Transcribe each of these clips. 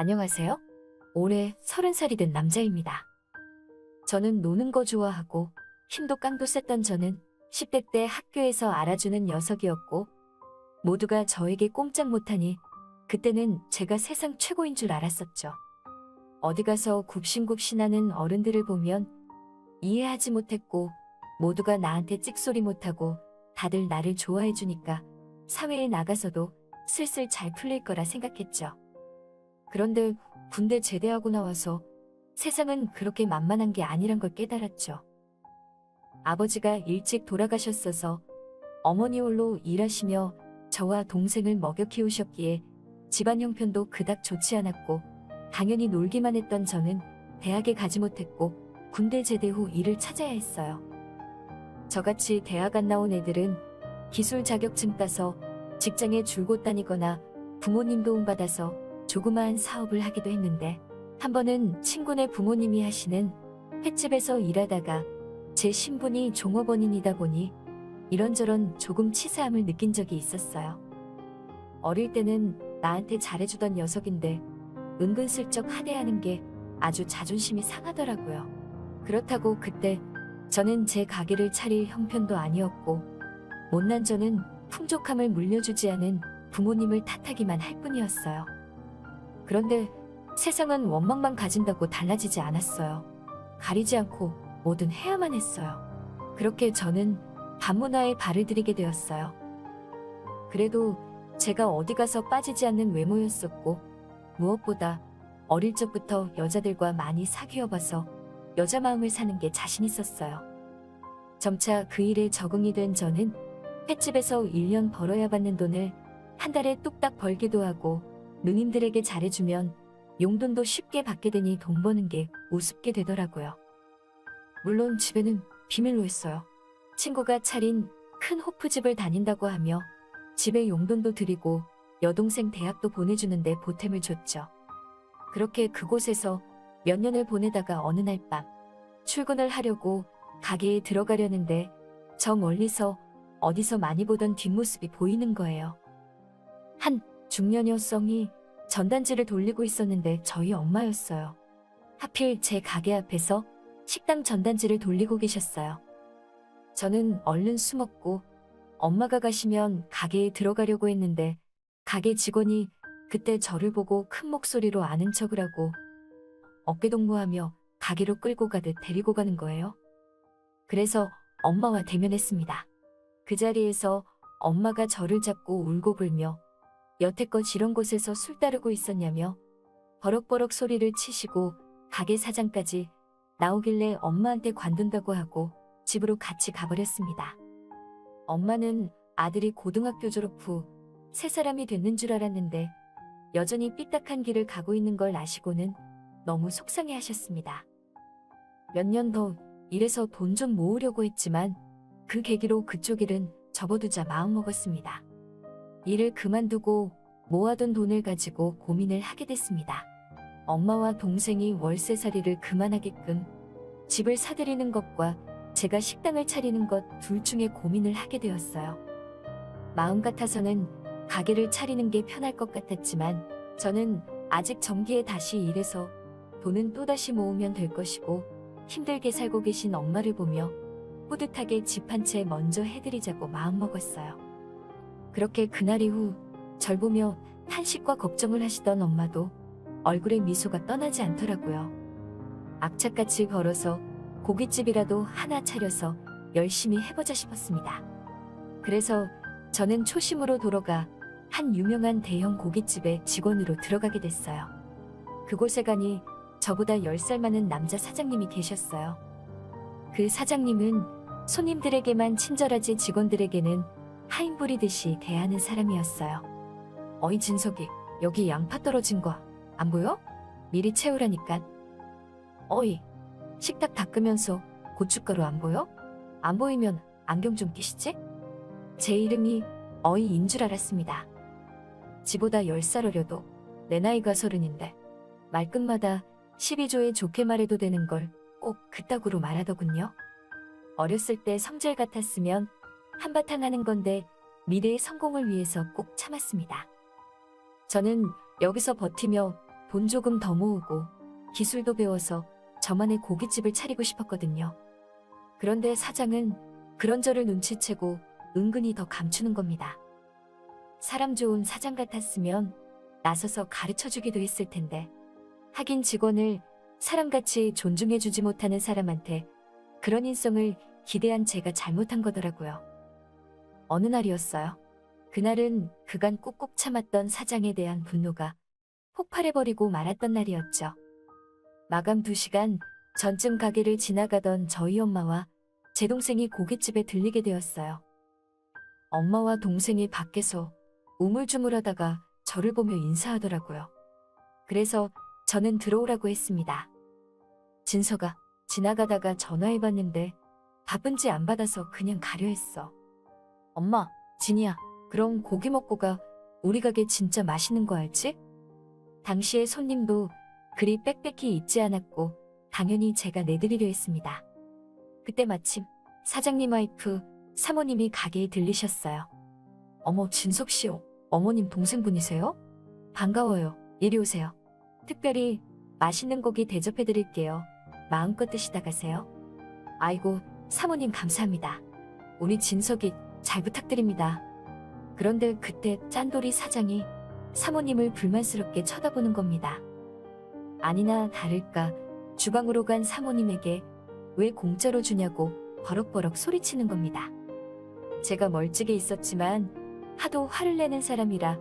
안녕하세요. 올해 30살이 된 남자입니다. 저는 노는 거 좋아하고 힘도 깡도 셌던 저는 10대 때 학교에서 알아주는 녀석이었고 모두가 저에게 꼼짝 못하니 그때는 제가 세상 최고인 줄 알았었죠. 어디 가서 굽신굽신하는 어른들을 보면 이해하지 못했고 모두가 나한테 찍소리 못하고 다들 나를 좋아해 주니까 사회에 나가서도 슬슬 잘 풀릴 거라 생각했죠. 그런데 군대 제대하고 나와서 세상은 그렇게 만만한 게 아니란 걸 깨달았죠. 아버지가 일찍 돌아가셨어서 어머니 홀로 일하시며 저와 동생을 먹여 키우셨기에 집안 형편도 그닥 좋지 않았고 당연히 놀기만 했던 저는 대학에 가지 못했고 군대 제대 후 일을 찾아야 했어요. 저같이 대학 안 나온 애들은 기술 자격증 따서 직장에 줄곧 다니거나 부모님 도움받아서 조그마한 사업을 하기도 했는데 한 번은 친구네 부모님이 하시는 횟집에서 일하다가 제 신분이 종업원인이다 보니 이런저런 조금 치사함을 느낀 적이 있었어요. 어릴 때는 나한테 잘해주던 녀석인데 은근슬쩍 하대하는 게 아주 자존심이 상하더라고요. 그렇다고 그때 저는 제 가게를 차릴 형편도 아니었고 못난 저는 풍족함을 물려주지 않은 부모님을 탓하기만 할 뿐이었어요. 그런데 세상은 원망만 가진다고 달라지지 않았어요. 가리지 않고 뭐든 해야만 했어요. 그렇게 저는 반문화에 발을 들이게 되었어요. 그래도 제가 어디 가서 빠지지 않는 외모였었고 무엇보다 어릴 적부터 여자들과 많이 사귀어봐서 여자 마음을 사는 게 자신 있었어요. 점차 그 일에 적응이 된 저는 횟집에서 1년 벌어야 받는 돈을 한 달에 뚝딱 벌기도 하고 누님들에게 잘해주면 용돈도 쉽게 받게 되니 돈 버는 게 우습게 되더라고요. 물론 집에는 비밀로 했어요. 친구가 차린 큰 호프집을 다닌다고 하며 집에 용돈도 드리고 여동생 대학도 보내주는데 보탬을 줬죠. 그렇게 그곳에서 몇 년을 보내다가 어느 날 밤 출근을 하려고 가게에 들어가려는데 저 멀리서 어디서 많이 보던 뒷모습이 보이는 거예요. 한 중년 여성이 전단지를 돌리고 있었는데 저희 엄마였어요. 하필 제 가게 앞에서 식당 전단지를 돌리고 계셨어요. 저는 얼른 숨었고 엄마가 가시면 가게에 들어가려고 했는데 가게 직원이 그때 저를 보고 큰 목소리로 아는 척을 하고 어깨동무하며 가게로 끌고 가듯 데리고 가는 거예요. 그래서 엄마와 대면했습니다. 그 자리에서 엄마가 저를 잡고 울고 불며 여태껏 이런 곳에서 술 따르고 있었냐며 버럭버럭 소리를 치시고 가게 사장까지 나오길래 엄마한테 관둔다고 하고 집으로 같이 가버렸습니다. 엄마는 아들이 고등학교 졸업 후 새 사람이 됐는 줄 알았는데 여전히 삐딱한 길을 가고 있는 걸 아시고는 너무 속상해 하셨습니다. 몇 년 더 일해서 돈 좀 모으려고 했지만 그 계기로 그쪽 일은 접어두자 마음먹었습니다. 일을 그만두고 모아둔 돈을 가지고 고민을 하게 됐습니다. 엄마와 동생이 월세살이를 그만하게끔 집을 사들이는 것과 제가 식당을 차리는 것 둘 중에 고민을 하게 되었어요. 마음 같아서는 가게를 차리는 게 편할 것 같았지만 저는 아직 정기에 다시 일해서 돈은 또다시 모으면 될 것이고 힘들게 살고 계신 엄마를 보며 뿌듯하게 집 한 채 먼저 해드리자고 마음먹었어요. 그렇게 그날 이후 절 보며 탄식과 걱정을 하시던 엄마도 얼굴에 미소가 떠나지 않더라고요. 악착같이 걸어서 고깃집이라도 하나 차려서 열심히 해보자 싶었습니다. 그래서 저는 초심으로 돌아가 한 유명한 대형 고깃집에 직원으로 들어가게 됐어요. 그곳에 가니 저보다 10살 많은 남자 사장님이 계셨어요. 그 사장님은 손님들에게만 친절하지 직원들에게는 하인 부리듯이 대하는 사람이었어요. 어이 진석이, 여기 양파 떨어진 거 안 보여? 미리 채우라니까. 어이, 식탁 닦으면서 고춧가루 안 보여? 안 보이면 안경 좀 끼시지? 제 이름이 어이인 줄 알았습니다. 지보다 10살 어려도 내 나이가 30인데 말끝마다 12조에 좋게 말해도 되는 걸 꼭 그따구로 말하더군요. 어렸을 때 성질 같았으면 한바탕 하는 건데 미래의 성공을 위해서 꼭 참았습니다. 저는 여기서 버티며 돈 조금 더 모으고 기술도 배워서 저만의 고깃집을 차리고 싶었거든요. 그런데 사장은 그런 저를 눈치채고 은근히 더 감추는 겁니다. 사람 좋은 사장 같았으면 나서서 가르쳐주기도 했을 텐데, 하긴 직원을 사람같이 존중해주지 못하는 사람한테 그런 인성을 기대한 제가 잘못한 거더라고요. 어느 날이었어요. 그날은 그간 꾹꾹 참았던 사장에 대한 분노가 폭발해버리고 말았던 날이었죠. 마감 2시간 전쯤 가게를 지나가던 저희 엄마와 제 동생이 고깃집에 들리게 되었어요. 엄마와 동생이 밖에서 우물쭈물하다가 저를 보며 인사하더라고요. 그래서 저는 들어오라고 했습니다. 진서가 지나가다가 전화해봤는데 바쁜지 안 받아서 그냥 가려 했어. 엄마, 진이야, 그럼 고기 먹고 가. 우리 가게 진짜 맛있는 거 알지? 당시의 손님도 그리 빽빽히 있지 않았고 당연히 제가 내드리려 했습니다. 그때 마침 사장님 와이프, 사모님이 가게에 들리셨어요. 어머, 진석 씨요. 어머님 동생분이세요? 반가워요. 이리 오세요. 특별히 맛있는 고기 대접해드릴게요. 마음껏 드시다 가세요. 아이고, 사모님 감사합니다. 우리 진석이 잘 부탁드립니다. 그런데 그때 짠돌이 사장이 사모님을 불만스럽게 쳐다보는 겁니다. 아니나 다를까 주방으로 간 사모님에게 왜 공짜로 주냐고 버럭버럭 소리치는 겁니다. 제가 멀찍이 있었지만 하도 화를 내는 사람이라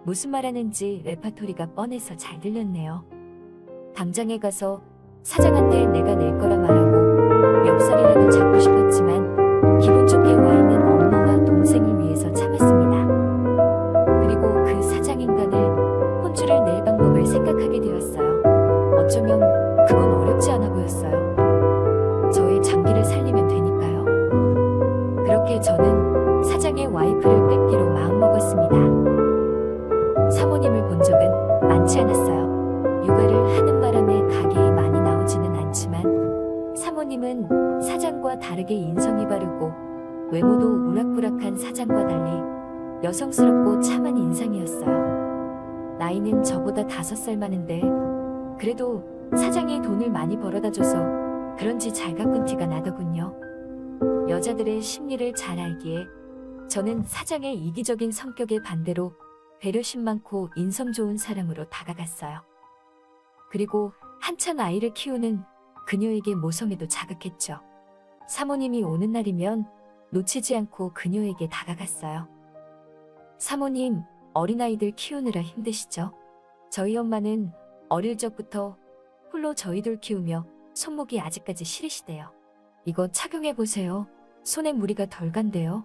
무슨 말하는지 레파토리가 뻔해서 잘 들렸네요. 당장에 가서 사장한테 내가 낼 거라 말하고 멱살이라도 잡고 싶었지만 기분 좋게 와 있는 엄마와 동생을 위해서 참았습니다. 그리고 그 사장 인간을 혼쭐을 낼 방법을 생각하게 되었어요. 어쩌면 그건 어렵지 않아 보였어요. 저의 장기를 살리면 되니까요. 그렇게 저는 사장의 와이프를 뺏기로 마음먹었습니다. 사모님을 본 적은 많지 않았어요. 육아를 하는 바람에 가게에 많이 나오지는 않지만 사모님은 사장과 다르게 인성이 바르고 외모도 우락부락한 사장과 달리 여성스럽고 참한 인상이었어요. 나이는 저보다 5살 많은데 그래도 사장이 돈을 많이 벌어다줘서 그런지 잘 가꾼 티가 나더군요. 여자들의 심리를 잘 알기에 저는 사장의 이기적인 성격에 반대로 배려심 많고 인성 좋은 사람으로 다가갔어요. 그리고 한창 아이를 키우는 그녀에게 모성애도 자극했죠. 사모님이 오는 날이면 놓치지 않고 그녀에게 다가갔어요. 사모님, 어린아이들 키우느라 힘드시죠? 저희 엄마는 어릴 적부터 홀로 저희들 키우며 손목이 아직까지 시리시대요. 이거 착용해보세요. 손에 무리가 덜 간대요.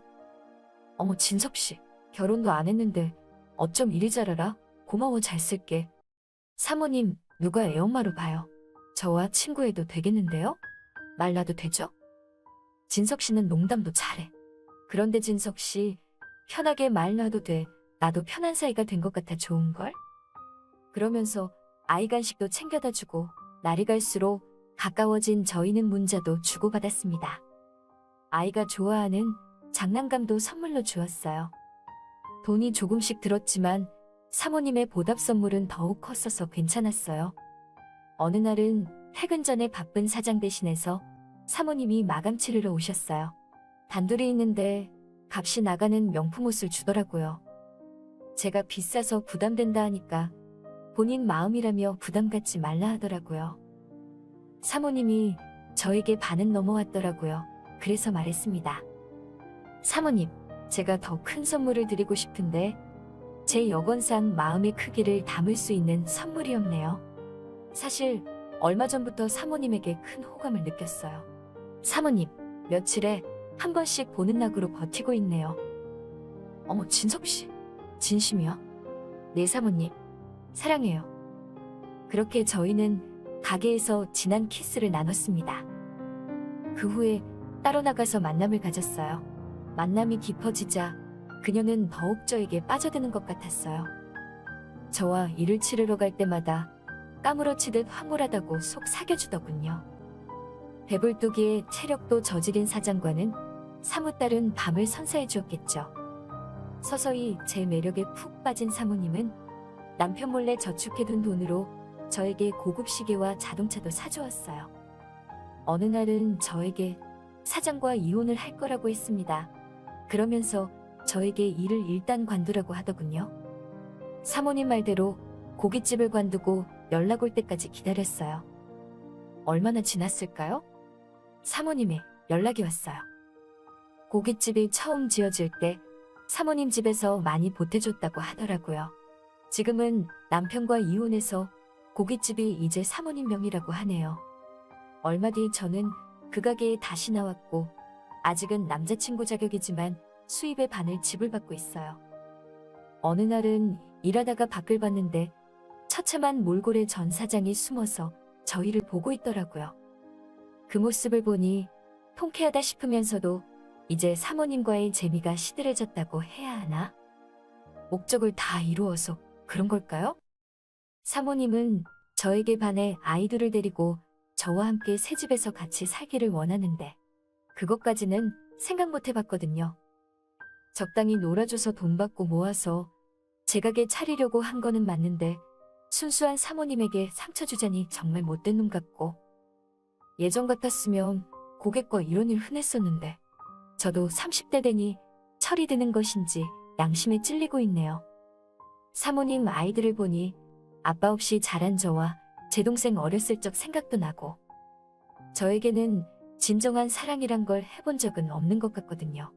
어머, 진석씨, 결혼도 안 했는데 어쩜 이리 잘 알아? 고마워, 잘 쓸게. 사모님, 누가 애엄마로 봐요. 저와 친구해도 되겠는데요? 말 놔도 되죠? 진석씨는 농담도 잘해. 그런데 진석씨, 편하게 말 놔도 돼. 나도 편한 사이가 된 것 같아 좋은걸? 그러면서 아이 간식도 챙겨다 주고 날이 갈수록 가까워진 저희는 문자도 주고받았습니다. 아이가 좋아하는 장난감도 선물로 주었어요. 돈이 조금씩 들었지만 사모님의 보답 선물은 더욱 컸어서 괜찮았어요. 어느 날은 퇴근 전에 바쁜 사장 대신해서 사모님이 마감 치르러 오셨어요. 단둘이 있는데 값이 나가는 명품 옷을 주더라고요. 제가 비싸서 부담된다 하니까 본인 마음이라며 부담 갖지 말라 하더라고요. 사모님이 저에게 반은 넘어왔더라고요. 그래서 말했습니다. 사모님, 제가 더 큰 선물을 드리고 싶은데 제 여건상 마음의 크기를 담을 수 있는 선물이 없네요. 사실 얼마 전부터 사모님에게 큰 호감을 느꼈어요. 사모님, 며칠에 한 번씩 보는 낙으로 버티고 있네요. 어머, 진석씨, 진심이야? 네, 사모님, 사랑해요. 그렇게 저희는 가게에서 진한 키스를 나눴습니다. 그 후에 따로 나가서 만남을 가졌어요. 만남이 깊어지자 그녀는 더욱 저에게 빠져드는 것 같았어요. 저와 일을 치르러 갈 때마다 까무러치듯 황홀하다고 속 사겨주더군요. 배불뚝이에 체력도 저질인 사장과는 사뭇 다른 밤을 선사해 주었겠죠. 서서히 제 매력에 푹 빠진 사모님은 남편 몰래 저축해둔 돈으로 저에게 고급 시계와 자동차도 사주었어요. 어느 날은 저에게 사장과 이혼을 할 거라고 했습니다. 그러면서 저에게 일을 일단 관두라고 하더군요. 사모님 말대로 고깃집을 관두고 연락 올 때까지 기다렸어요. 얼마나 지났을까요? 사모님의 연락이 왔어요. 고깃집이 처음 지어질 때 사모님 집에서 많이 보태줬다고 하더라고요. 지금은 남편과 이혼해서 고깃집이 이제 사모님 명이라고 하네요. 얼마 뒤 저는 그 가게에 다시 나왔고 아직은 남자친구 자격이지만 수입의 반을 지불받고 있어요. 어느 날은 일하다가 밖을 봤는데 처참한 몰골의 전 사장이 숨어서 저희를 보고 있더라고요. 그 모습을 보니 통쾌하다 싶으면서도 이제 사모님과의 재미가 시들해졌다고 해야 하나? 목적을 다 이루어서 그런 걸까요? 사모님은 저에게 반해 아이들을 데리고 저와 함께 새 집에서 같이 살기를 원하는데 그것까지는 생각 못 해봤거든요. 적당히 놀아줘서 돈 받고 모아서 제 가게 차리려고 한 거는 맞는데 순수한 사모님에게 상처 주자니 정말 못된 놈 같고 예전 같았으면 고객과 이런 일 흔했었는데 저도 30대 되니 철이 드는 것인지 양심에 찔리고 있네요. 사모님 아이들을 보니 아빠 없이 자란 저와 제 동생 어렸을 적 생각도 나고 저에게는 진정한 사랑이란 걸 해본 적은 없는 것 같거든요.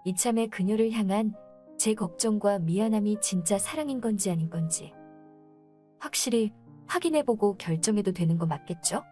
이참에 그녀를 향한 제 걱정과 미안함이 진짜 사랑인 건지 아닌 건지 확실히 확인해보고 결정해도 되는 거 맞겠죠?